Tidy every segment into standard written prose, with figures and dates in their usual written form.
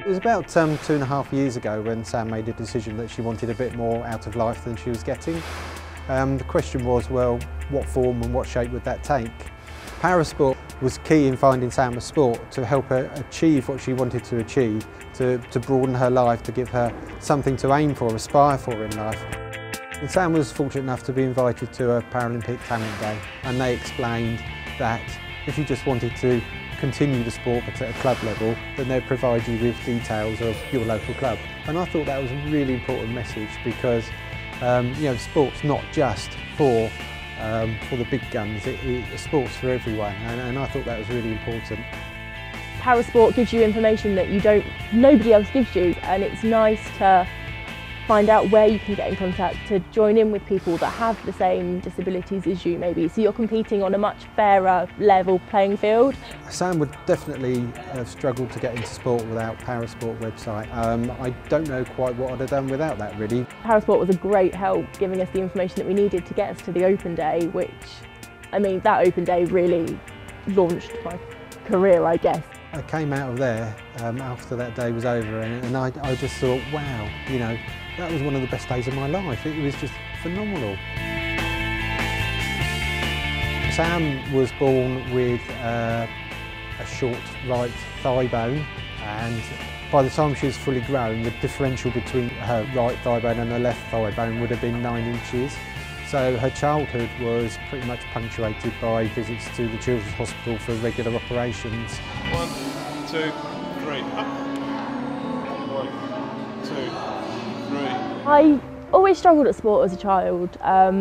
It was about 2.5 years ago when Sam made a decision that she wanted a bit more out of life than she was getting. The question was, well, what form and what shape would that take? Parasport was key in finding Sam a sport to help her achieve what she wanted to achieve, to broaden her life, to give her something to aim for, aspire for in life. And Sam was fortunate enough to be invited to a Paralympic Talent Day, and they explained that if you just wanted to continue the sport but at a club level, then they'd provide you with details of your local club. And I thought that was a really important message because sport's not just for the big guns, it's sports for everyone, and I thought that was really important. Parasport gives you information that nobody else gives you, and it's nice to find out where you can get in contact to join in with people that have the same disabilities as you maybe, so you're competing on a much fairer level playing field. Sam would definitely have struggled to get into sport without Parasport website. I don't know quite what I'd have done without that really. Parasport was a great help giving us the information that we needed to get us to the Open Day, which, I mean, that Open Day really launched my career, I guess. I came out of there after that day was over, and I just thought, wow, that was one of the best days of my life. It was just phenomenal. Sam was born with a short right thigh bone, and by the time she was fully grown, the differential between her right thigh bone and her left thigh bone would have been 9 inches. So her childhood was pretty much punctuated by visits to the Children's Hospital for regular operations. 1, 2, 3, up. 1, 2, 3. I always struggled at sport as a child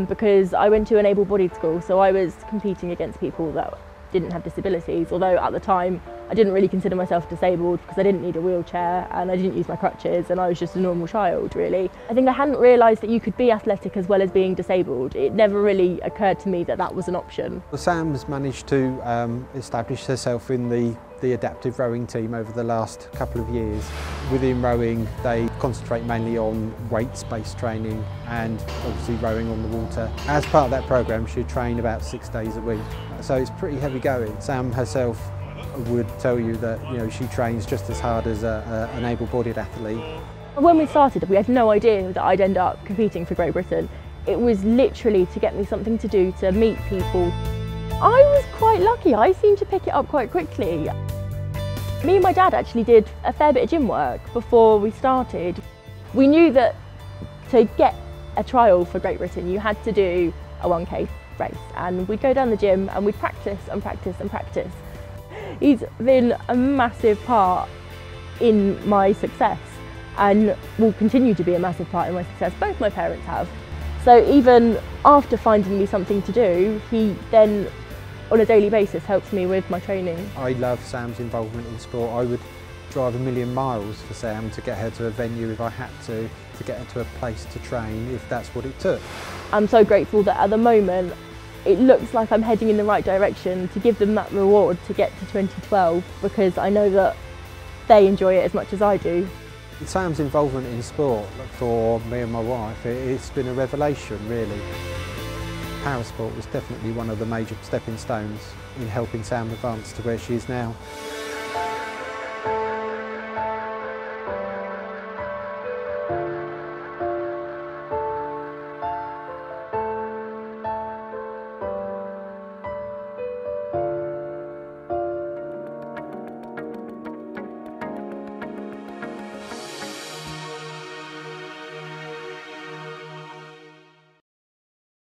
because I went to an able-bodied school, so I was competing against people that didn't have disabilities, although at the time I didn't really consider myself disabled because I didn't need a wheelchair and I didn't use my crutches, and I was just a normal child really. I think I hadn't realised that you could be athletic as well as being disabled. It never really occurred to me that that was an option. Well, Sam's managed to establish herself in the adaptive rowing team over the last couple of years. Within rowing, they concentrate mainly on weights-based training and obviously rowing on the water. As part of that programme, she'd train about 6 days a week, so it's pretty heavy going. Sam herself would tell you that she trains just as hard as an able-bodied athlete. When we started, we had no idea that I'd end up competing for Great Britain. It was literally to get me something to do, to meet people. I was quite lucky. I seemed to pick it up quite quickly. Me and my dad actually did a fair bit of gym work before we started. We knew that to get a trial for Great Britain, you had to do a 1K race, and we'd go down the gym and we'd practice and practice and practice. He's been a massive part in my success and will continue to be a massive part in my success. Both my parents have. So even after finding me something to do, he then on a daily basis helps me with my training. I love Sam's involvement in sport. I would drive 1,000,000 miles for Sam to get her to a venue if I had to get her to a place to train if that's what it took. I'm so grateful that at the moment it looks like I'm heading in the right direction to give them that reward to get to 2012, because I know that they enjoy it as much as I do. Sam's involvement in sport for me and my wife, it's been a revelation really. Parasport was definitely one of the major stepping stones in helping Sam advance to where she is now.